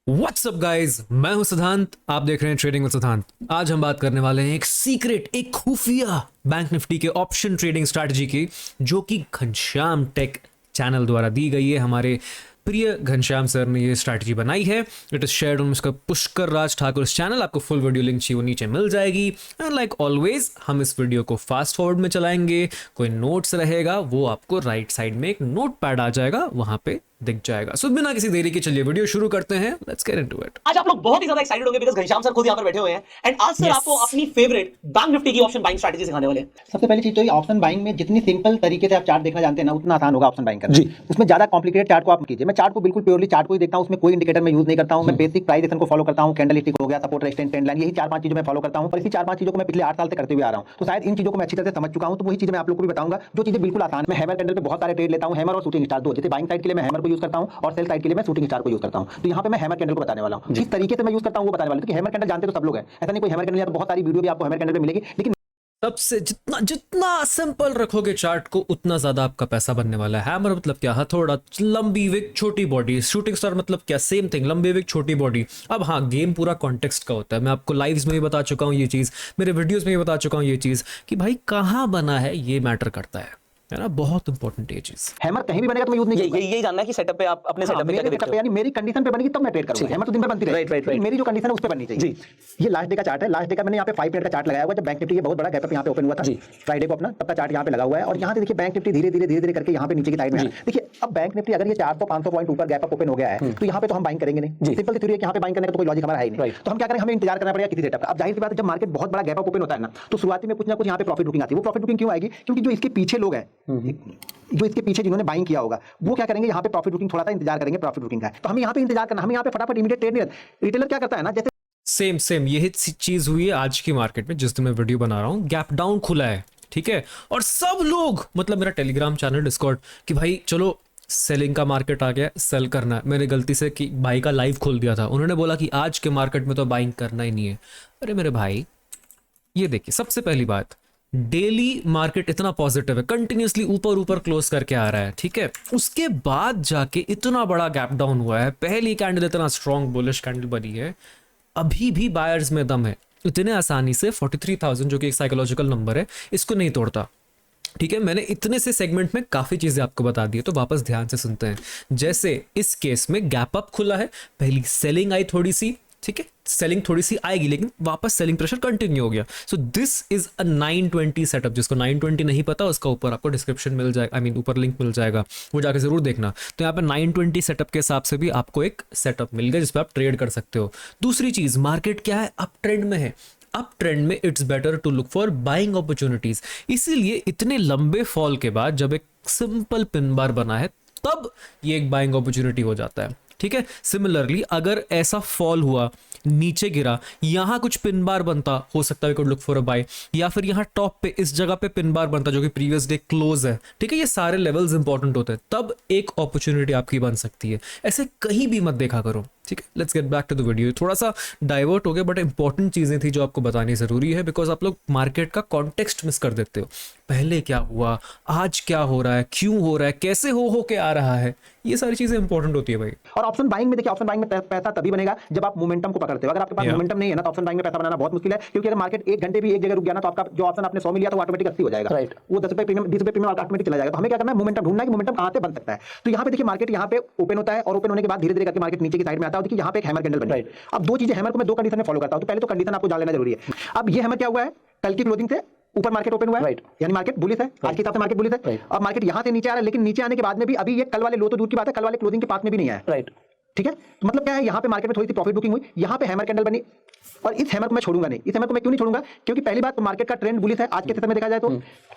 What's up guys, मैं हूं सिद्धांत। आप देख रहे हैं ट्रेडिंग विद सिद्धांत। आज हम बात करने वाले हैं एक सीक्रेट, एक खुफिया बैंक निफ्टी के ऑप्शन ट्रेडिंग स्ट्रैटेजी की, जो कि घनश्याम टेक चैनल द्वारा दी गई है। हमारे प्रिय घनश्याम सर ने ये स्ट्रैटेजी बनाई है। इट इज शेयर्ड ऑन उसका पुष्कर राज ठाकुर चैनल। आपको फुल वीडियो लिंक चाहिए वो नीचे मिल जाएगी। एंड लाइक ऑलवेज हम इस वीडियो को फास्ट फॉरवर्ड में चलाएंगे। कोई नोट्स रहेगा वो आपको राइट साइड में एक नोट पैड आ जाएगा, वहां पे दिख जाएगा। सो बिना किसी देरी के चलिए वीडियो शुरू करते हैं। Let's get into it. आज आप लोग बहुत ही ज्यादा एक्साइटेड होंगे बिकॉज़ घनश्याम सर खुद यहाँ पर बैठे हुए हैं एंड आज सर आपको अपनी फेवरेट बैंक निफ्टी की ऑप्शन बाइंग स्ट्रैटेजी सिखाने वाले हैं। सबसे पहली चीज तो ये ऑप्शन बाइंग में जितनी सिंपल तरीके से आप चार्ट देखना जानते हैं ना, उतना आसान होगा ऑप्शन बाइंग करना जी। उसमें ज्यादा कॉम्प्लिकेटेड चार्ट को आप कीजिए। मैं चार्ट को बिल्कुल प्योरली चार्ट को ही देखता हूं, उसमें कोई इंडिकेटर मैं यूज नहीं करता हूं। मैं बेसिक प्राइस एक्शन को फॉलो करता हूं, कैंडल स्टिक हो गया, सपोर्ट रेजिस्टेंस ट्रेंड लाइन, यही 4-5 चीजें मैं फॉलो करता हूं। और इसी 4-5 चीजों को मैं पिछले 8 साल से करते हुए आ रहा हूं, तो शायद इन चीजों को मैं अच्छी तरह से समझ चुका हूं। तो वही चीजें मैं आप लोगों को भी बताऊंगा जो चीजें बिल्कुल आसान है। मैं हैमर कैंडल पे बहुत सारे ट्रेड लेता हूं, हैमर और शूटिंग स्टार दो। जैसे बाइंग साइड के लिए मैं हैमर को यूज करता हूं और सेल साइड के लिए मैं शूटिंग स्टार को यूज करता हूं। तो यहाँ पे मैं हैमर कैंडल को बताने वाला हूं, जिस तरीके से मैं यूज करता हूं वो बताने वाला हूं। क्योंकि हैमर कैंडल जानते तो सब लोग हैं, ऐसा नहीं कोई हैमर कैंडल, बहुत सारी वीडियो भी आपको हैमर कैंडल पे मिलेगी। लेकिन सबसे जितना जितना सिंपल रखोगे चार्ट को, उतना ज्यादा आपका पैसा बनने वाला है। हैमर मतलब क्या? हथौड़ा, लंबी विक, छोटी बॉडी। शूटिंग स्टार मतलब क्या? सेम थिंग, लंबी विक, छोटी बॉडी। अब हाँ, गेम पूरा कॉन्टेक्स्ट का होता है। मैं आपको लाइव्स में भी बता चुका हूँ ये चीज, मेरे वीडियोस में भी बता चुका हूँ ये चीज, कि भाई कहाँ बना है ये मैटर करता है ना। बहुत इंपॉर्टेंट ये चीज। हैमर कहीं भी बनेगा तो मैं यूज नहीं करूंगा। यही जानना है कि सेटअप पे आप अपने सेटअप पे क्या मेरे देखते सेटअप हो। पे यानी मेरी कंडीशन पे बनेगी तब मैं ट्रेड करूंगा। हैमर तो दिन भर बनती रहेगी। राइट। मेरी जो कंडीशन है उस पे बननी चाहिए जी। ये लास्ट डे का चार्ट है। लास्ट डे का मैंने यहाँ पे 5 मिनट का चार्ट लगाया हुआ है। जब बैंक निफ्टी ये बहुत बड़ा गैप अप यहाँ पे ओपन हुआ था जी, फ्राइडे को अपना, तब का चार्ट यहाँ पे लगा हुआ है। और यहाँ से देखिए बैंक निफ्टी धीरे धीरे करके यहाँ पे नीचे की साइड में देखिए। अब बैंक निफ्टी अगर ये 400-500 पॉइंट ऊपर गैप अप ओपन हो गया है, तो यहाँ पे तो हम बाइंग करेंगे नहीं। सिंपल सी थ्योरी है कि यहाँ पे बाइंग करने का तो कोई लॉजिक हमारा है ही नहीं। तो हम क्या करेंगे, हमें इंतजार करना पड़ेगा किसी सेटअप का। अब जाहिर सी बात है, जब मार्केट बहुत बड़ा गैप अप ओपन होता है ना, तो शुरुआती में कुछ ना कुछ यहाँ पे प्रॉफिट बुकिंग आती है। वो प्रॉफिट बुकिंग क्यों आएगी? क्योंकि जो इसके पीछे लोग हैं, जो इसके पीछे जिन्होंने बाइंग किया होगा, वो क्या करेंगे, यहाँ पे प्रॉफिट बुकिंग थोड़ा सा इंतजार करेंगे प्रॉफिट बुकिंग का। तो हमें यहाँ पे इंतजार करना, हमें यहाँ पे फटाफट इमीडिएट ट्रेड नहीं। रिटेलर क्या करता है ना, जैसे सेम यही चीज हुई है आज की मार्केट में। जिस दिन मैं वीडियो बना रहा हूँ, गैप डाउन खुला है, ठीक है, और सब लोग, मतलब मेरा टेलीग्राम चैनल, डिस्कॉर्ड, कि भाई चलो सेलिंग का मार्केट आ गया, सेल करना है। मैंने गलती से कि भाई का लाइव खोल दिया था, उन्होंने बोला कि आज के मार्केट में तो बाइंग करना ही नहीं है। अरे मेरे भाई, ये देखिए, सबसे पहली बात, डेली मार्केट इतना पॉजिटिव है, कंटिन्यूसली ऊपर ऊपर क्लोज करके आ रहा है, ठीक है। उसके बाद जाके इतना बड़ा गैप डाउन हुआ है, पहली कैंडल इतना स्ट्रॉन्ग बुलिश कैंडल बनी है, अभी भी बायर्स में दम है। इतने आसानी से 43,000, जो कि एक साइकोलॉजिकल नंबर है, इसको नहीं तोड़ता, ठीक है। मैंने इतने से सेगमेंट में काफी चीजें आपको बता दी है, तो वापस ध्यान से सुनते हैं। जैसे इस केस में गैप अप खुला है, पहली सेलिंग आई थोड़ी सी, ठीक है, सेलिंग थोड़ी सी आएगी, लेकिन वापस सेलिंग प्रेशर कंटिन्यू हो गया। सो दिस इज अ 920 सेटअप। जिसको 920 नहीं पता, उसका ऊपर आपको डिस्क्रिप्शन मिल जाएगा, ऊपर लिंक मिल जाएगा, वो जाके जरूर देखना। तो यहाँ पे 920 सेटअप के हिसाब से भी आपको एक सेटअप मिल गया जिसपे आप ट्रेड कर सकते हो। दूसरी चीज, मार्केट क्या है, अप ट्रेंड में है। अप ट्रेंड में it's better to look for buying opportunities. इसीलिए इतने लंबे फॉल के बाद जब एक सिंपल पिन बार बना है, तब ये एक बाइंग अपॉर्चुनिटी हो जाता है, ठीक है। सिमिलरली अगर ऐसा फॉल हुआ, नीचे गिरा, यहां कुछ पिन बार बनता, हो सकता है could look for a buy, या फिर यहां टॉप पे इस जगह पे पिन बार बनता जो कि प्रीवियस डे क्लोज है, ठीक है। ये सारे लेवल्स इंपॉर्टेंट होते हैं, तब एक अपॉर्चुनिटी आपकी बन सकती है। ऐसे कहीं भी मत देखा करो, ठीक है। Let's get back to the video. थोड़ा सा डाइवर्ट हो गया, बट इंपॉर्टेंट चीजें थी जो आपको बतानी जरूरी है, बिकॉज आप लोग मार्केट का कॉन्टेक्स्ट मिस कर देते हो। पहले क्या हुआ, आज क्या हो रहा है, क्यों हो रहा है, कैसे हो के आ रहा है, ये सारी चीजें इंपॉर्टेंट होती है भाई। और ऑप्शन बाइंग में देखिए, ऑप्शन बाइंग में पैसा तभी बनेगा जब आप मोमेंटम को पकड़ते हो। अगर आपके पास मोमेंटम नहीं है ना, तो ऑप्शन बाइंग में पैसा बनाना बहुत मुश्किल है। क्योंकि अगर मार्केट 1 घंटे भी एक जगह रुक गया ना, तो आपका जो ऑप्शन आपने 100 में लिया तो ऑटोमेटिक 80 हो जाएगा। राइट, वो 10 रुपए प्रीमियम, 20 रुपए प्रीमियम ऑटोमेटिक चला जाएगा। तो हमें क्या करना है, मोमेंटम ढूंढना है कि मोमेंटम कहां से बन सकता है। तो यहाँ पे देखिए, मार्केट यहाँ पे ओपन होता है और ओपन होने के बाद धीरे धीरे करके मार्केट नीचे की साइड में आता है। देखिए यहाँ पे एक हैमर कैंडल बनी है। अब दो चीजें, हैमर को मैं 2 कंडीशन में फॉलो करता हूं। तो पहले तो कंडीशन आपको जान लेना जरूरी है। अब ये हैमर क्या हुआ है, कल की क्लोजिंग से ऊपर मार्केट ओपन हुआ है, यानी मार्केट बुलिश है। आज के हिसाब से मार्केट बुलिश है। अब मार्केट यहां से नीचे आ रहा है, लेकिन नीचे आने के बाद में भी अभी ये कल वाले लो तो दूर की बात है, कल वाले क्लोजिंग के पास में भी नहीं आया। राइट, ठीक है। तो मतलब क्या है, यहाँ पे मार्केट में थोड़ी सी प्रॉफिट बुकिंग हुई, यहाँ पे हैमर कैंडल बनी, और इस हैमर को मैं छोड़ूंगा नहीं। इस हैमर को मैं क्यों नहीं छोड़ूंगा, क्योंकि पहली बात तो मार्केट का ट्रेंड बुलिश है। आज के समय में देखा जाए तो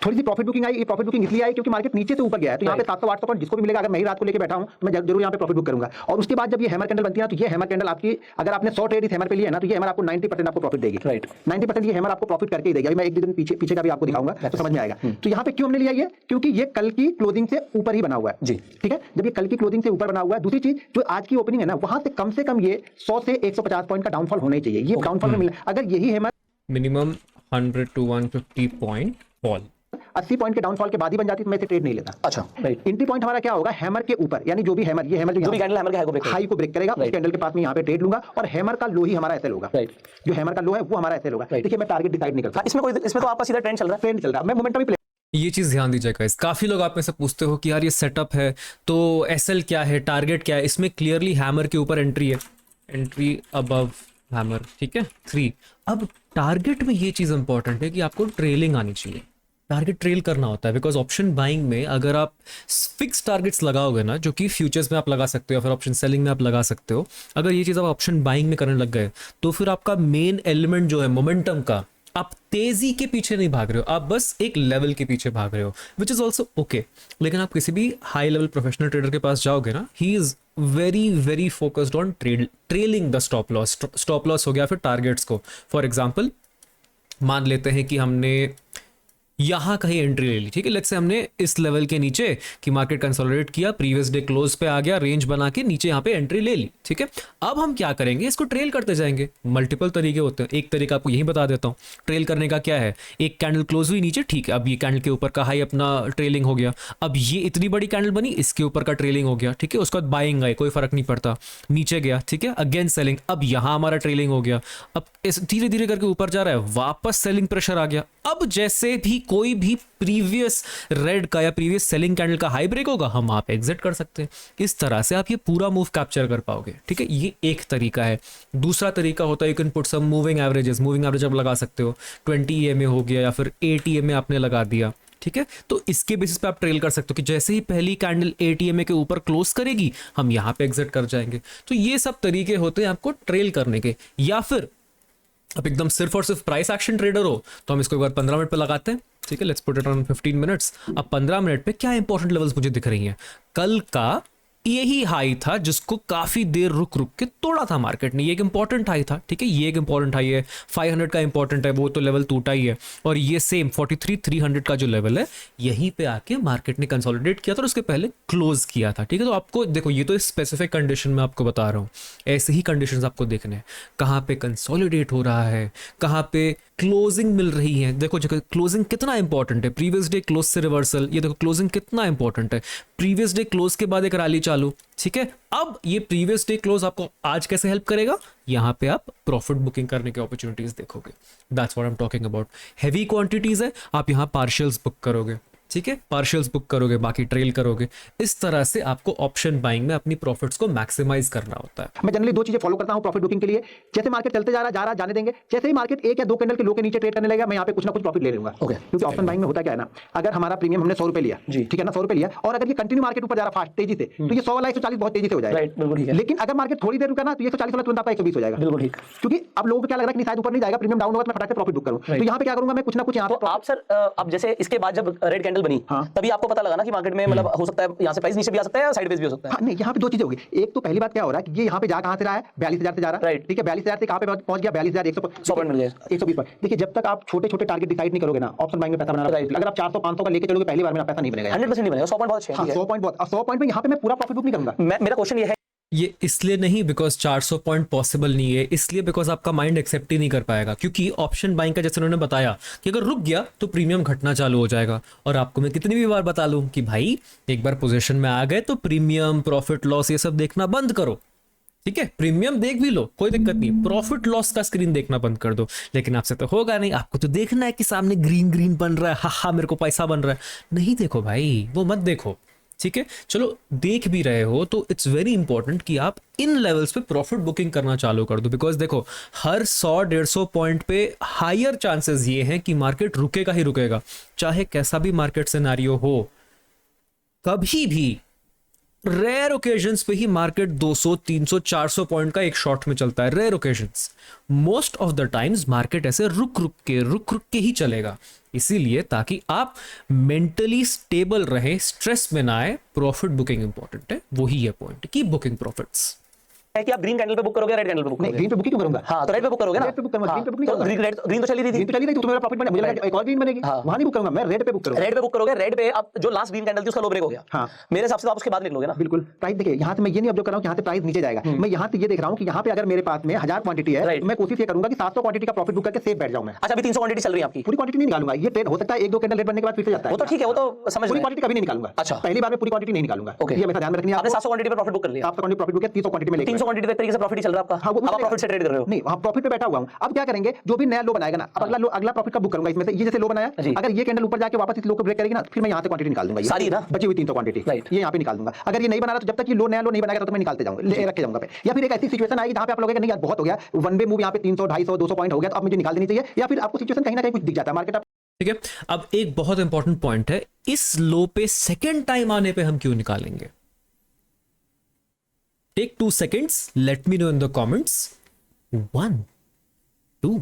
थोड़ी सी प्रॉफिट बुकिंग आई। ये प्रॉफिट बुकिंग इसलिए आई क्योंकि मार्केट नीचे से ऊपर गया है। तो यहाँ पे 700-800 पॉइंट जिसको भी मिलेगा, अगर मैं ही रात को लेके बैठा हूं, तो मैं जरूर यहाँ पे प्रॉफिट बुक करूंगा। और उसके बाद जब ये हैमर कैंडल बनती है ना, तो ये हैमर कैंडल आपकी, अगर आपने 100 ट्रेड इस हैमर पे लिए ना, तो ये हैमर आपको 90% आपको प्रॉफिट देगी। राइट, 90% ये हैमर आपको प्रॉफिट करके ही देगी। अभी मैं एक दिन पीछे का भी आपको दिखाऊंगा तो समझ में आएगा। तो यहाँ पे क्यों हमने लिया ये, क्योंकि ये कल की क्लोजिंग से ऊपर ही बना हुआ है जी, ठीक है। जब ये कल की क्लोजिंग से ऊपर बना हुआ है, दूसरी चीज जो आज की ओपनिंग है ना, वहां से कम ये 100 से 150 पॉइंट का डाउनफॉल होना ही चाहिए। ये डाउनफॉल में मिला, अगर यही hammer minimum 100 to 150 point fall, 80 point के डाउनफॉल के बाद ही बन जाती तो मैं इसे ट्रेड नहीं लेता। अच्छा राइट, एंट्री पॉइंट हमारा क्या होगा, हैमर के ऊपर, यानी जो भी हैमर, ये हैमर जो भी कैंडल हैमर के हाई को ब्रेक करेगा, उस कैंडल के पास में यहाँ पे ट्रेड लूंगा और हैमर का लो ही हमारा एसएल होगा। राइट, जो हैमर का लो है वो हमारा एसएल होगा। देखिए मैं टारगेट डिसाइड नहीं करता, इसमें तो आपका सीधा ट्रेंड चल रहा है, ट्रेंड चल रहा है, मैं मोमेंटम ही ये चीज़ ध्यान दीजिए गाइस, काफ़ी लोग आप में से पूछते हो कि यार ये सेटअप है तो एसएल क्या है, टारगेट क्या है। इसमें क्लियरली हैमर के ऊपर एंट्री है, एंट्री अबव हैमर, ठीक है 3। अब टारगेट में ये चीज़ इंपॉर्टेंट है कि आपको ट्रेलिंग आनी चाहिए, टारगेट ट्रेल करना होता है। बिकॉज ऑप्शन बाइंग में अगर आप फिक्स टारगेट्स लगाओगे ना, जो कि फ्यूचर्स में आप लगा सकते हो या फिर ऑप्शन सेलिंग में आप लगा सकते हो, अगर ये चीज़ आप ऑप्शन बाइंग में करने लग गए तो फिर आपका मेन एलिमेंट जो है मोमेंटम का, आप तेजी के पीछे नहीं भाग रहे हो, आप बस एक लेवल के पीछे भाग रहे हो, विच इज ऑल्सो ओके। लेकिन आप किसी भी हाई लेवल प्रोफेशनल ट्रेडर के पास जाओगे ना, he is very very focused on trailing the stop loss हो गया फिर टारगेट्स को। फॉर एग्जाम्पल मान लेते हैं कि हमने यहाँ कहीं एंट्री ले ली, ठीक है, लेट्स से हमने इस लेवल के नीचे कि मार्केट कंसोलिडेट किया, प्रीवियस डे क्लोज पे आ गया, रेंज बना के नीचे यहाँ पे एंट्री ले ली, ठीक है। अब हम क्या करेंगे, इसको ट्रेल करते जाएंगे। मल्टीपल तरीके होते हैं, एक तरीका आपको यही बता देता हूँ। ट्रेल करने का क्या है, एक कैंडल क्लोज हुई नीचे, ठीक है, अब ये कैंडल के ऊपर का हाई अपना ट्रेलिंग हो गया, अब ये इतनी बड़ी कैंडल बनी, इसके ऊपर का ट्रेलिंग हो गया, ठीक है, उसके बाद बाइंग आए, कोई फर्क नहीं पड़ता, नीचे गया, ठीक है, अगेन सेलिंग, अब यहाँ हमारा ट्रेलिंग हो गया, अब इस धीरे धीरे करके ऊपर जा रहा है, वापस सेलिंग प्रेशर आ गया। अब जैसे भी कोई भी प्रीवियस रेड का या प्रीवियस सेलिंग कैंडल का हाई ब्रेक होगा, हम आप एग्जिट कर सकते हैं। इस तरह से आप ये पूरा मूव कैप्चर कर पाओगे, ठीक है, ये एक तरीका है। दूसरा तरीका होता है you can put some moving averages, moving average आप लगा सकते हो, 20 EMA हो गया या फिर 8 EMA आपने लगा दिया, ठीक है, तो इसके बेसिस पे आप ट्रेल कर सकते हो कि जैसे ही पहली कैंडल 8 EMA के ऊपर क्लोज करेगी, हम यहाँ पे एग्जिट कर जाएंगे। तो ये सब तरीके होते हैं आपको ट्रेल करने के। या फिर अब एकदम सिर्फ और सिर्फ प्राइस एक्शन ट्रेडर हो तो हम इसको एक बार 15 मिनट पे लगाते हैं, ठीक है, let's put it on 15 minutes. अब 15 मिनट पे क्या इंपॉर्टेंट लेवल्स मुझे दिख रही हैं, कल का यही हाई था जिसको काफी देर रुक रुक के तोड़ा था मार्केट ने, ये एक इंपॉर्टेंट हाई था, ठीक है, ये एक इंपॉर्टेंट हाई है, 500 का इंपॉर्टेंट है, वो तो लेवल टूटा ही है। और ये सेम 43,300 का जो लेवल है, यहीं पे आके मार्केट ने कंसोलिडेट किया था और उसके पहले क्लोज किया था, ठीक है। तो आपको देखो, ये तो स्पेसिफिक कंडीशन में आपको बता रहा हूँ, ऐसे ही कंडीशंस आपको देखने हैं, कहाँ पे कंसोलिडेट हो रहा है, कहाँ पे क्लोजिंग मिल रही है। देखो क्लोजिंग कितना इंपॉर्टेंट है, प्रीवियस डे क्लोज से रिवर्सल, ये देखो क्लोजिंग कितना इंपॉर्टेंट है, प्रीवियस डे क्लोज के बाद एक रैली चालू, ठीक है। अब ये प्रीवियस डे क्लोज आपको आज कैसे हेल्प करेगा, यहाँ पे आप प्रॉफिट बुकिंग करने की अपॉर्चुनिटीज देखोगे। That's what I am talking about. Heavy quantities है, आप यहाँ पार्शियल्स बुक करोगे, ठीक है, पार्शियल्स बुक करोगे, बाकी ट्रेल करोगे। इस तरह से आपको ऑप्शन बाइंग में अपनी प्रॉफिट्स को मैक्सिमाइज करना होता है। मैं जनरली दो चीजें फॉलो करता हूं प्रॉफिट बुकिंग के लिए। जैसे मार्केट चलते जा रहा जाने देंगे, जैसे ही मार्केट एक या दो कैंडल के लो के नीचे ट्रेड करने लगेगा, मैं यहाँ पे कुछ ना कुछ प्रॉफिट ले लूंगा, ओके। क्योंकि ऑप्शन बाइंग में होता क्या है ना, अगर हमारा प्रीमियम हमने 100 रुपए लिया, ठीक है ना, 100 रुपए लिया, और अगर ये कंटिन्यू मार्केट ऊपर जा रहा फास्ट तेजी से, तो ये 100 वाला 140 बहुत तेजी से हो जाएगा, राइट, बिल्कुल ठीक है। लेकिन अगर मार्केट थोड़ी देर रुका ना, तो ये 140 वाला तुरंत आपका 120 हो जाएगा, बिल्कुल ठीक, क्योंकि अब लोगों को क्या लग रहा है कि शायद ऊपर नहीं जाएगा, प्रीमियम डाउन होगा, तो मैं फटाक से प्रॉफिट बुक करूं। तो यहाँ पे क्या करूंगा मैं, कुछ ना कुछ यहाँ तो आप सर अब जैसे इसके बाद जब रेड कैंडल बनी, तभी आपको पता लगा ना कि मार्केट में मतलब हो सकता है यहाँ से प्राइस नीचे भी आ सकता है या साइडवेज भी हो सकता है। हाँ, नहीं, यहाँ पे दो चीजें होगी। एक तो पहली बात क्या हो रहा है कि ये यहाँ पे जा कहाँ से रहा है, 42,000 से जा रहा है, राइट, ठीक है, 42,000 से कहाँ पे पहुंच गया, 42,100 पॉइंट मिल गया, 120 पॉइंट। देखिए, जब तक आप छोटे छोटे टारगेट डिसाइड नहीं करोगे ना, ऑप्शन बाइंग में पैसा बनाना, अगर आप 400-500 का लेके चलोगे पहली बार में पैसा नहीं बनेगा, 100% नहीं बनेगा। 100 पॉइंट बहुत अच्छे हैं, 100 पॉइंट बहुत, 100 पॉइंट में यहाँ पे मैं पूरा प्रॉफिट बुक नहीं करूंगा। मेरा क्वेश्चन ये है, ये इसलिए नहीं बिकॉज 400 पॉइंट पॉसिबल नहीं है, इसलिए बिकॉज आपका माइंड एक्सेप्ट ही नहीं कर पाएगा। क्योंकि ऑप्शन बाइंग का जैसे उन्होंने बताया कि अगर रुक गया तो प्रीमियम घटना चालू हो जाएगा। और आपको मैं कितनी भी बार बता लूं कि भाई एक बार पोजीशन में आ गए तो प्रीमियम प्रॉफिट लॉस ये सब देखना बंद करो, ठीक है, प्रीमियम देख भी लो कोई दिक्कत नहीं, प्रॉफिट लॉस का स्क्रीन देखना बंद कर दो। लेकिन आपसे तो होगा नहीं, आपको तो देखना है कि सामने ग्रीन ग्रीन बन रहा है, हा मेरे को पैसा बन रहा है। नहीं देखो भाई, वो मत देखो, ठीक है। चलो देख भी रहे हो तो इट्स वेरी इंपॉर्टेंट कि आप इन लेवल्स पे प्रॉफिट बुकिंग करना चालू कर दो। बिकॉज देखो, हर 100-150 पॉइंट पे हायर चांसेस ये हैं कि मार्केट रुकेगा ही रुकेगा, चाहे कैसा भी मार्केट सिनेरियो हो। कभी भी रेयर ओकेजन्स पे ही मार्केट 200, 300, 400 पॉइंट का एक शॉर्ट में चलता है, rare occasions. Most of the times market ऐसे रुक रुक के ही चलेगा। इसीलिए ताकि आप मेंटली स्टेबल रहे, स्ट्रेस में ना आए, प्रॉफिट बुकिंग इंपॉर्टेंट है, वही है पॉइंट, कीप बुकिंग प्रॉफिट्स। है कि आप ग्रीन कैंडल पे बुक करोगे, रेड कैंडल पे बुक नहीं करोगे? ग्रीन पे बुक ही क्यों करूंगा? हाँ, तो रेड पे बुक करोगे ना? रेड पे बुक करूंगा, हाँ, ग्रीन पे बुक नहीं तो करूंगा। ग्रीन तो चली रही थी। ग्रीन तो चली गई तो मेरा प्रॉफिट बना, मुझे लगा एक और ग्रीन बनेगी, हाँ। वहां नहीं बुक करूंगा, मैं रेड पे बुक करूंगा। रेड पे बुक करोगे, रेड पे अब जो लास्ट ग्रीन कैंडल थी उसका लो ब्रेक हो गया। हाँ। मेरे हिसाब से तो आप उसके बाद निकलोगे ना। बिल्कुल। प्राइस देखिए, यहाँ से मैं ये नहीं ऑब्जर्व कर रहा हूँ कि यहाँ से प्राइस नीचे जाएगा, मैं यहाँ से ये देख रहा हूँ कि यहाँ पे अगर मेरे पास में 1000 क्वांटिटी है, Right. तो मैं कोशिश ये करूंगा कि 700 क्वांटिटी का प्रॉफिट बुक करके सेफ बैठ जाऊं मैं। अच्छा, अभी 300 क्वांटिटी चल रही है आपकी। पूरी क्वांटिटी नहीं निकालूंगा, ये ट्रेड हो सकता है 1-2 कैंडल रेड बनने के बाद फिर से जाता है। वो तो ठीक है, वो तो समझ पूरी रहे हैं। क्वांटिटी कभी नहीं निकालूंगा। अच्छा। पहली बार में पूरी क्वांटिटी नहीं निकालूंगा। Okay. ये हमेशा ध्यान में रखनी है आपने आपको। 700 क्वांटिटी पे प्रॉफिट बुक कर लिया। 700 क्वांटिटी प्रॉफिट बुक किया, 300 क्वांटिटी में लेके 300 क्वांटिटी पे एक तरीके से प्रॉफिट ही चल रहा है आपका। हाँ, वो अब आप प्रॉफिट से ट्रेड कर रहे हो। नहीं, वहाँ प्रॉफिट पे बैठा हुआ हूँ। अब क्या करेंगे, जो भी नया लो बनाएगा ना, अब अगला प्रॉफिट का बुक करूंगा इसमें से। ये जैसे लो बनाया, जी। अगर ये कैंडल ऊपर जाके वापस इस लो को ब्रेक करेगी ना, फिर मैं यहाँ से क्वांटिटी निकाल दूंगा, ये सारी ना? बची हुई 300 क्वांटिटी Right. ये यहाँ पे निकाल दूंगा। अगर ये नहीं बना रहा तो जब तक ये नया लो नहीं बनाएगा तो मैं निकालते जाऊंगा, रखे जाऊंगा पे। या फिर एक ऐसी सिचुएशन आएगी जहाँ पे आप लोगों नहीं यार बहुत हो गया, वन वे मूव यहाँ पे 300, 250, 200 पॉइंट हो गया, तो अब मुझे निकाल देनी चाहिए। या फिर आपको सिचुएशन कहीं ना कहीं कुछ दिख जाता है मार्केट। ठीक है, अब एक बहुत इंपॉर्टेंट पॉइंट है, इस लो पे सेकंड टाइम आने पे हम क्यों निकालेंगे? Take 2 seconds, let me know in the comments. 1 2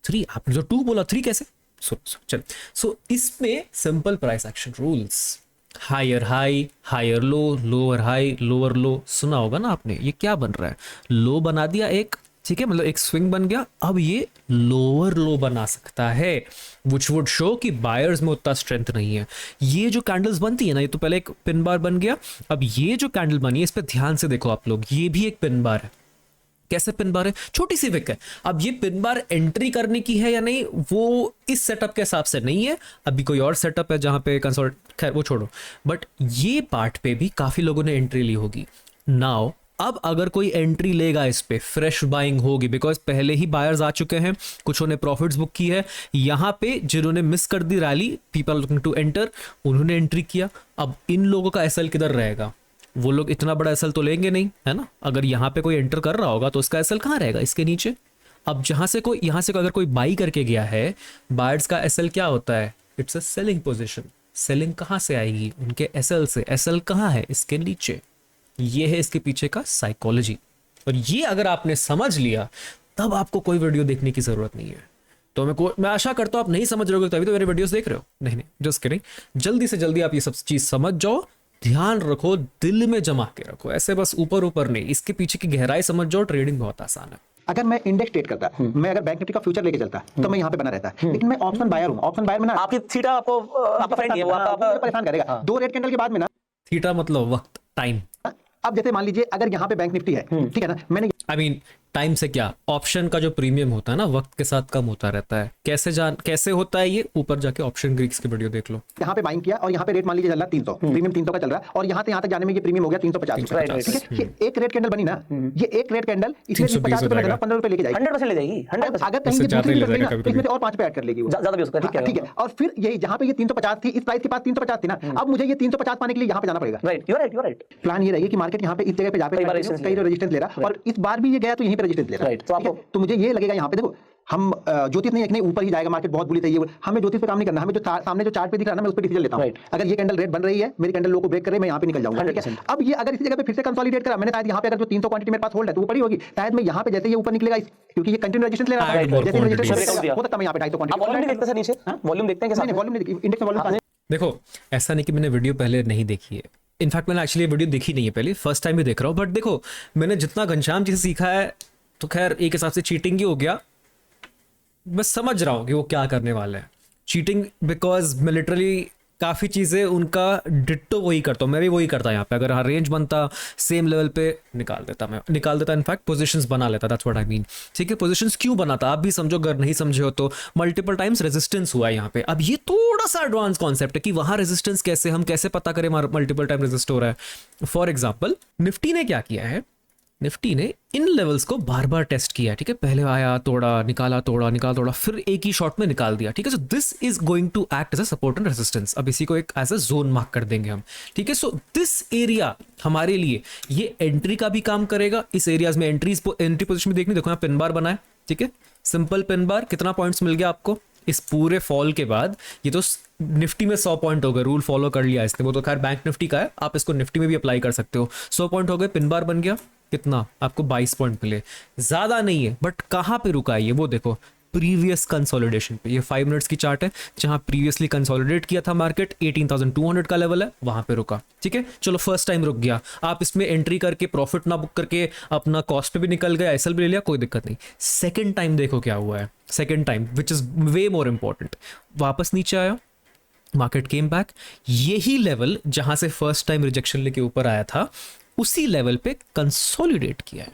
3, आपने जो 2 बोला 3 कैसे? चल, सो इसमें simple price action rules, higher high, higher low, lower high, lower low, सुना होगा ना आपने। ये क्या बन रहा है, लो बना दिया एक, ठीक है, मतलब एक स्विंग बन गया, अब ये लोअर लो बना सकता है, विच वुड शो कि बायर्स में उतना स्ट्रेंथ नहीं है। ये जो कैंडल्स बनती है ना, ये तो पहले एक पिन बार बन गया, अब ये जो कैंडल बनी है इस पे ध्यान से देखो आप लोग, ये भी एक पिन बार है। कैसे पिन बार है? छोटी सी विक है। अब ये पिन बार एंट्री करने की है या नहीं, वो इस सेटअप के हिसाब से नहीं है, अभी कोई और सेटअप है जहां पे कंसोल्ट, खैर वो छोड़ो, बट ये पार्ट पे भी काफी लोगों ने एंट्री ली होगी। नाउ अब अगर कोई एंट्री लेगा इस पे, फ्रेश बाइंग होगी, बिकॉज पहले ही बायर्स आ चुके हैं, कुछ ने प्रॉफिट्स बुक की है यहां पे, जिन्होंने मिस कर दी rally, people looking to enter, उन्होंने एंट्री किया। अब इन लोगों का एसएल किधर रहेगा? वो लोग इतना बड़ा एसएल तो लेंगे नहीं, है ना? अगर यहाँ पे कोई एंटर कर रहा होगा तो उसका एसएल कहाँ रहेगा? इसके नीचे। अब जहां से कोई, यहां से अगर कोई बाई करके गया है, बायर्स का एसएल क्या होता है? It's a selling position. Selling कहां से आएगी? उनके एसएल से। एसएल कहां है? इसके नीचे। ये है इसके पीछे का साइकोलॉजी, और ये अगर आपने समझ लिया तब आपको कोई वीडियो देखने की जरूरत नहीं है। तो मैं आशा करता हूं आप नहीं समझ रहे हो, तभी तो मेरे वीडियोस देख रहे हो। नहीं, जस्ट किडिंग, जल्दी से जल्दी आप ये सब चीज समझ जाओ, ध्यान रखो, दिल में जमा के रखो, ऐसे बस ऊपर ऊपर नहीं, इसके पीछे की गहराई समझ जाओ। ट्रेडिंग बहुत आसान है। अगर मैं इंडेक्स ट्रेड करता, मैं अगर बैंक निफ्टी का फ्यूचर लेके चलता, तो मैं यहाँ पे बना रहता। लेकिन मैं ऑप्शन बायर हूँ, ऑप्शन बायर में ना आपकी थीटा आपको आपका फ्रेंड है, वो आपका परेशान करेगा। 2 रेड कैंडल के बाद में ना, थीटा मतलब वक्त, टाइम। अब जैसे मान लीजिए अगर यहाँ पे बैंक निफ्टी है, ठीक है ना, मैंने आई मीन टाइम से क्या, ऑप्शन का जो प्रीमियम होता है ना, वक्त के साथ कम होता रहता है। कैसे होता है ये, ऊपर जाके ऑप्शन ग्रीक्स की वीडियो देख लो। यहाँ पे बाइंग किया और यहाँ पे रेट मान लीजिए चल रहा है 300, प्रीमियम 300 का चल रहा है, और यहाँ से यहाँ तक जाने में ये प्रीमियम हो गया 350। Right, ठीक है, ये एक रेड कैंडल बनी ना, ये एक रेड कैंडल इसमें 320 50 रुपए हो लगेगा, 15 रुपए लेके जाएगी। 100% ले जाएगी, 100%। अगर कहीं इससे ये ज्यादा दूसरी ही ले निकल गई जाएगा ना, कभी-कभी। इसमें से और 5 पे ऐड कर लेगी वो। ज्यादा भी हो सकता है, ठीक है, और फिर यही जहाँ पे ये 350 थी, इस प्राइस के पास 350 थी ना, अब मुझे ये 350 पाने के लिए यहाँ पे जाना पड़ेगा। Right, you right. प्लान ये रहेगा कि मार्केट यहाँ पे इस जगह पे कई बार resistance कई रेजिस्टेंस ले रहा, और इस बार भी ये गया तो यहीं पे रेजिस्टेंस ले रहा। Right, तो ठीक है? आपको- तो मुझे ये लगेगा यहाँ पे देखो, हम ज्योतिष नहीं, एक नहीं ऊपर ही जाएगा मार्केट, बहुत बुरी चाहिए, हमें ज्योतिष पे काम नहीं करना, हमें जो सामने जो चार्ट पे दिख रहा है ना, मैं उस पे डिसीजन लेता हूं। Right. अगर ये कैंडल रेड बन रही है, मेरी कैंडल लो को ब्रेक कर रही है, मैं यहाँ पे निकल जाऊंगा। ठीक है, 100%। अब ये अगर इसी जगह पे फिर से कंसोलिडेट करा, मैंने शायद यहाँ पे अगर जो 300 क्वांटिटी मेरे पास होल्ड है तो वो पड़ी होगी, शायद मैं यहाँ पे जैसे ये ऊपर निकलेगा, क्योंकि ये कंटिन्यू रेजिस्टेंस ले रहा है, Add more जैसे quantities. रेजिस्टेंस हो सकता है मैं यहाँ पे 250 आप वॉल्यूम नहीं क्वांटिटी। देखते सर नीचे? वॉल्यूम देखते हैं नहीं, वॉल्यूम नहीं देखी, इंडेक्स में वॉल्यूम देखो, ऐसा नहीं कि मैंने वीडियो पहले नहीं देखी है, इनफैक्ट मैंने एक्चुअली वीडियो देखी नहीं है पहले, फर्स्ट टाइम भी देख रहा हूँ। बट देखो, मैंने जितना घनश्याम जी से सीखा है, तो खैर एक हिसाब से चीटिंग ही हो गया। मैं समझ रहा हूँ कि वो क्या करने वाले हैं, चीटिंग, बिकॉज मैं लिटरली काफ़ी चीज़ें उनका डिट्टो वही करता हूँ, मैं भी वही करता यहाँ पे। अगर हाँ रेंज बनता सेम लेवल पे निकाल देता, इनफैक्ट पोजीशंस बना लेता, दैट्स व्हाट आई मीन। ठीक है, पोजीशंस क्यों बनाता आप भी समझो, अगर नहीं समझे हो तो। मल्टीपल टाइम्स रेजिस्टेंस हुआ है यहाँ पे। अब ये थोड़ा सा एडवांस कॉन्सेप्ट है कि वहाँ रेजिस्टेंस कैसे, हम कैसे पता करें मल्टीपल टाइम रेजिस्ट हो रहा है। फॉर एग्जाम्पल निफ्टी ने क्या किया है, निफ्टी ने इन लेवल्स को बार बार टेस्ट किया। ठीक है, पहले आया, तोड़ा, निकाला, तोड़ा, फिर एक ही शॉट में निकाल दिया। ठीक है, so this is going to act as a support and resistance. अब इसी को एक एज अ जोन मार्क कर देंगे हम। ठीक है, सो दिस एरिया हमारे लिए ये एंट्री का भी काम करेगा। इस एरियाज में एंट्री पोजिशन में देखनी, देखो यहाँ पिन बार बना है। ठीक है, सिंपल पिन बार, कितना पॉइंट्स मिल गया आपको इस पूरे फॉल के बाद? ये तो निफ्टी में 100 पॉइंट हो गए, रूल फॉलो कर लिया इसने, वो तो खैर बैंक निफ्टी का है, आप इसको निफ्टी में भी अप्लाई कर सकते हो। 100 पॉइंट हो गए, पिन बार बन गया, कितना आपको 22 पॉइंट मिले, ज्यादा नहीं है, बट कहां पे रुका है ये वो देखो, प्रीवियस कंसोलिडेशन पे। ये 5 मिनट्स की चार्ट है जहां प्रीवियसली कंसोलिडेट किया था मार्केट, 18,200 का लेवल है, वहां पे रुका। ठीक है, चलो फर्स्ट टाइम रुक गया, आप इसमें एंट्री करके प्रॉफिट ना बुक करके अपना कॉस्ट पे भी निकल गए, एसएल भी ले लिया, कोई दिक्कत नहीं। सेकेंड टाइम देखो क्या हुआ है, second time which is way more important, वापस नीचे आया, मार्केट केम बैक, यही लेवल जहां से फर्स्ट टाइम रिजेक्शन लेके ऊपर आया था उसी लेवल पे कंसोलिडेट किया है,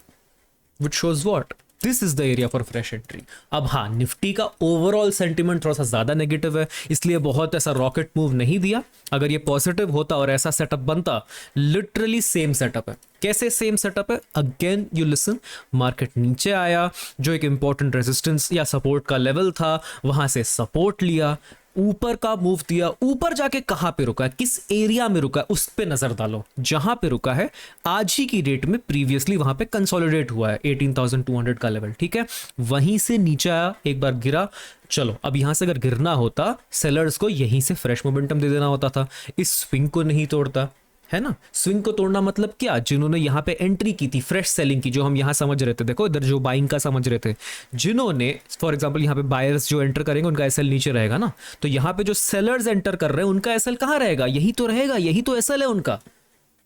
which shows what this is the area for fresh entry. अब हाँ, निफ्टी का ओवरऑल सेंटिमेंट थोड़ा सा ज्यादा नेगेटिव है, इसलिए बहुत ऐसा रॉकेट मूव नहीं दिया। अगर ये पॉजिटिव होता और ऐसा सेटअप बनता, लिटरली सेम सेटअप है। कैसे सेम सेटअप है? अगेन यू लिसन, मार्केट नीचे आया, जो एक इंपॉर्टेंट रेजिस्टेंस या सपोर्ट का लेवल था वहां से सपोर्ट लिया, ऊपर का मूव दिया, ऊपर जाके कहां पे रुका है, किस एरिया में रुका है, उस पे नजर डालो। जहां पे रुका है आज ही की डेट में प्रीवियसली वहां पे कंसोलिडेट हुआ है 18,200 का लेवल। ठीक है, वहीं से नीचे आया, एक बार गिरा, चलो अब यहां से अगर गिरना होता, सेलर्स को यहीं से फ्रेश मोमेंटम दे देना होता था, इस स्विंग को नहीं तोड़ता, है ना। स्विंग को तोड़ना मतलब क्या? जिन्होंने यहाँ पे एंट्री की थी, फ्रेश सेलिंग की, जो हम यहाँ समझ रहे थे, देखो इधर जो बाइंग का समझ रहे थे, जिन्होंने फॉर एग्जांपल यहाँ पे बायर्स जो एंटर करेंगे उनका एसएल नीचे रहेगा ना, तो यहाँ पे जो सेलर्स एंटर कर रहे हैं उनका एसएल कहाँ रहेगा? यही तो रहेगा, यही तो एसएल है उनका,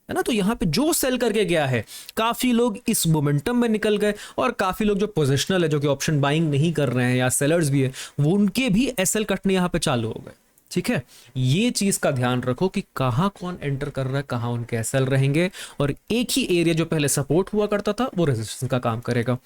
है ना। तो यहाँ पे जो सेल करके गया है, काफी लोग इस मोमेंटम में निकल गए, और काफी लोग जो पोजिशनल है, जो कि ऑप्शन बाइंग नहीं कर रहे हैं या सेलर्स भी है, वो उनके भी एसएल कटने यहाँ पे चालू हो गए। ठीक है, ये चीज का ध्यान रखो कि कहां कौन एंटर कर रहा है, कहां उनके एसएल रहेंगे, और एक ही एरिया जो पहले सपोर्ट हुआ करता था वो रेजिस्टेंस का काम करेगा।